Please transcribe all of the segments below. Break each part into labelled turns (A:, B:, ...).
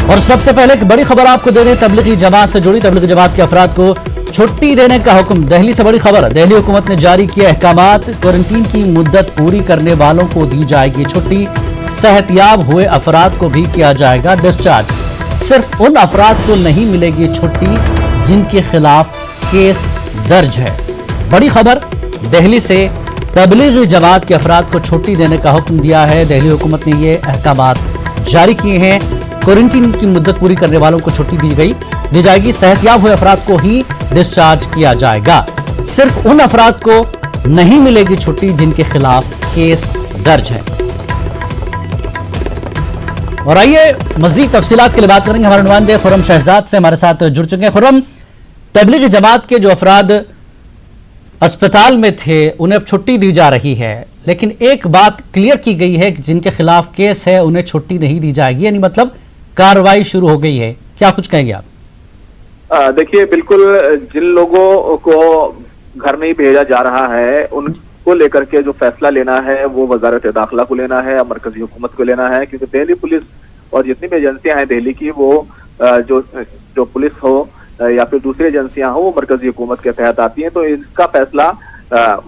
A: और सबसे पहले एक बड़ी खबर आपको दे दें, तबलीगी जमात से जुड़ी। तबलीगी जमात के अफराद को छुट्टी देने का हुक्म। दिल्ली से बड़ी खबर, दिल्ली हुकूमत ने जारी किया अहकामात। क्वारंटीन की मुद्दत पूरी करने वालों को दी जाएगी छुट्टी। सेहतयाब हुए अफराद को भी किया जाएगा डिस्चार्ज। सिर्फ उन अफराद को नहीं मिलेगी छुट्टी जिनके खिलाफ केस दर्ज है। बड़ी खबर, दिल्ली से तबलीगी जमात के अफराद को छुट्टी देने का हुक्म दिया है। दिल्ली हुकूमत ने ये अहकामात जारी किए हैं। क्वारंटीन की मुद्दत पूरी करने वालों को छुट्टी दी जाएगी। सेहतयाब हुए अफराद को ही डिस्चार्ज किया जाएगा। सिर्फ उन अफराद को नहीं मिलेगी छुट्टी जिनके खिलाफ केस दर्ज है। और आइए मजीद तफसीलात के लिए बात करेंगे। हमारे नुमाइंदे खुर्रम शहजाद से हमारे साथ जुड़ चुके हैं। खुर्रम, तबलीगी जमात के जो अफराद अस्पताल में थे उन्हें अब छुट्टी दी जा रही है, लेकिन एक बात क्लियर की गई है कि जिनके खिलाफ केस है उन्हें छुट्टी नहीं दी जाएगी, यानी मतलब कार्रवाई शुरू हो गई है। क्या कुछ कहेंगे आप?
B: देखिए, बिल्कुल जिन लोगों को घर नहीं भेजा जा रहा है उनको लेकर के जो फैसला लेना है वो वजारत दाखिला को लेना है, मरकजी हुकूमत को लेना है। क्योंकि दिल्ली पुलिस और जितनी भी एजेंसियां हैं दिल्ली की, वो जो पुलिस हो या फिर दूसरी एजेंसियां हो, वो मरकजी हुकूमत के तहत आती हैं। तो इसका फैसला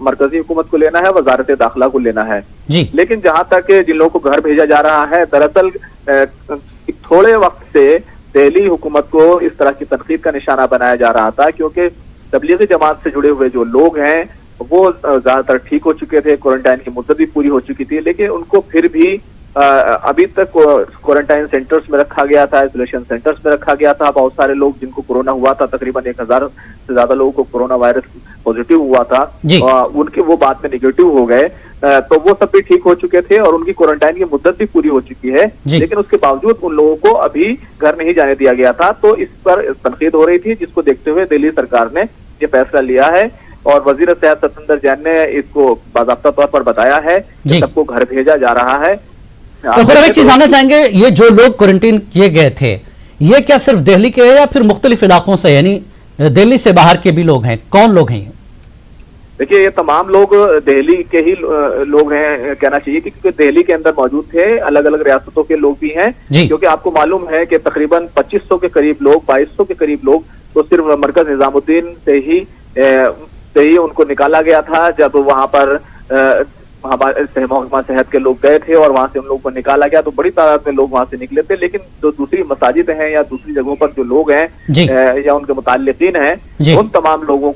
B: मरकजी हुकूमत को लेना है, वजारत दाखिला को लेना है
A: जी।
B: लेकिन जहां तक जिन लोगों को घर भेजा जा रहा है, दरअसल थोड़े वक्त से दिल्ली हुकूमत को इस तरह की तनकीद का निशाना बनाया जा रहा था, क्योंकि तबलीगी जमात से जुड़े हुए जो लोग हैं वो ज्यादातर ठीक हो चुके थे, क्वारंटाइन की मुद्दत भी पूरी हो चुकी थी, लेकिन उनको फिर भी अभी तक क्वारंटाइन सेंटर्स में रखा गया था, आइसोलेशन सेंटर्स में रखा गया था। बहुत सारे लोग जिनको कोरोना हुआ था, तकरीबन 1000 से ज्यादा लोगों को कोरोना वायरस पॉजिटिव हुआ था, उनके वो बाद में निगेटिव हो गए, तो वो सब भी ठीक हो चुके थे और उनकी क्वारंटाइन की मुद्दत भी पूरी हो चुकी है। लेकिन उसके बावजूद उन लोगों को अभी घर नहीं जाने दिया गया था। तो इस पर तनकीद हो रही थी, जिसको देखते हुए दिल्ली सरकार ने ये फैसला लिया है और वजीर सेहत सतेंद्र जैन ने इसको बाकायदा तौर पर बताया है कि सबको घर भेजा जा रहा है।
A: तो फिर एक चीज जानना चाहेंगे, ये जो लोग क्वारंटीन किए गए थे, ये क्या सिर्फ दिल्ली के हैं या फिर मुख्तलिफ इलाकों से, यानी दिल्ली से बाहर के भी लोग हैं? कौन लोग हैं?
B: देखिए, ये तमाम लोग दिल्ली के ही लोग हैं कहना चाहिए, क्योंकि दिल्ली के अंदर मौजूद थे, अलग अलग रियासतों के लोग भी हैं। क्योंकि आपको मालूम है कि तकरीबन 2500 के करीब लोग, 2200 के करीब लोग तो सिर्फ मरकज निजामुद्दीन से ही उनको निकाला गया था। जब वहां पर हमारे महकमा सेहत के लोग गए थे और वहां से उन लोगों को निकाला गया, तो बड़ी तादाद में लोग वहां से निकले थे। लेकिन जो दूसरी मसाजिद हैं या दूसरी जगहों पर जो लोग हैं या उनके मुताल्लिकीन हैं, उन तमाम लोगों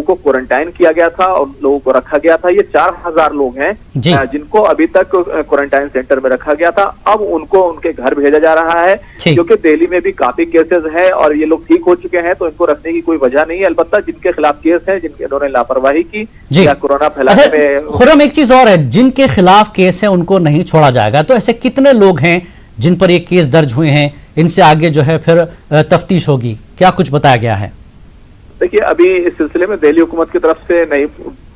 B: को क्वारंटाइन किया गया था और लोगों को रखा गया था। ये 4000 लोग हैं जिनको अभी तक क्वारंटाइन सेंटर में रखा गया था। अब उनको उनके घर भेजा जा रहा है, क्योंकि दिल्ली में भी काफी केसेस हैं और ये लोग ठीक हो चुके हैं, तो इनको रखने की कोई वजह नहीं है। अलबत्ता जिनके खिलाफ केस है, जिन्होंने लापरवाही की या कोरोना फैलाने में।
A: खुर्रम, एक चीज और है, जिनके खिलाफ केस है उनको नहीं छोड़ा जाएगा। तो ऐसे कितने लोग हैं जिन पर ये केस दर्ज हुए हैं? इनसे आगे जो है फिर तफ्तीश होगी, क्या कुछ बताया गया है?
B: देखिए, अभी इस सिलसिले में दिल्ली हुकूमत की तरफ से नई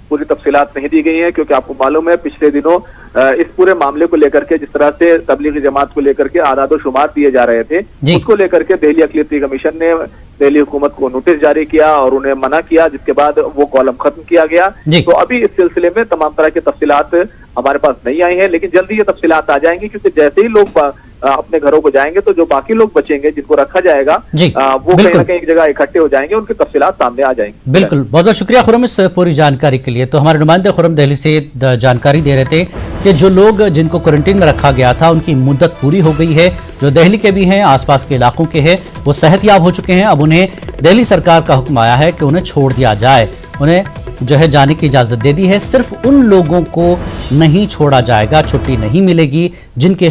B: पूरी तफसीलात नहीं दी गई हैं, क्योंकि आपको मालूम है पिछले दिनों इस पूरे मामले को लेकर के, जिस तरह से तबलीगी जमात को लेकर के आदाद शुमार दिए जा रहे थे, उसको लेकर के दिल्ली अक़लियती कमीशन ने दिल्ली हुकूमत को नोटिस जारी किया और उन्हें मना किया, जिसके बाद वो कॉलम खत्म किया गया। तो अभी इस सिलसिले में तमाम तरह की तफसीलात हमारे पास नहीं आई हैं, लेकिन जल्दी ये तफसीलात आ जाएंगी, क्योंकि जैसे ही लोग अपने घरों को जाएंगे तो जो बाकी लोग बचेंगे जिनको रखा जाएगा वो कहीं ना कहीं एक जगह इकट्ठे हो जाएंगे, उनकी तफसीलात सामने आ जाएंगी।
A: बिल्कुल, बहुत बहुत शुक्रिया खुर्रम इस पूरी जानकारी के लिए। तो हमारे नुमाइंदे खुर्रम दिल्ली से जानकारी दे रहे थे कि जो लोग जिनको क्वारंटीन में रखा गया था उनकी मुद्दत पूरी हो गई है। जो दिल्ली के भी हैं, आसपास के इलाकों के हैं, वो सेहतयाब हो चुके हैं। अब उन्हें दिल्ली सरकार का हुक्म आया है कि उन्हें छोड़ दिया जाए, उन्हें जो है जाने की इजाजत दे दी है। सिर्फ उन लोगों को नहीं छोड़ा जाएगा, छुट्टी नहीं मिलेगी जिनके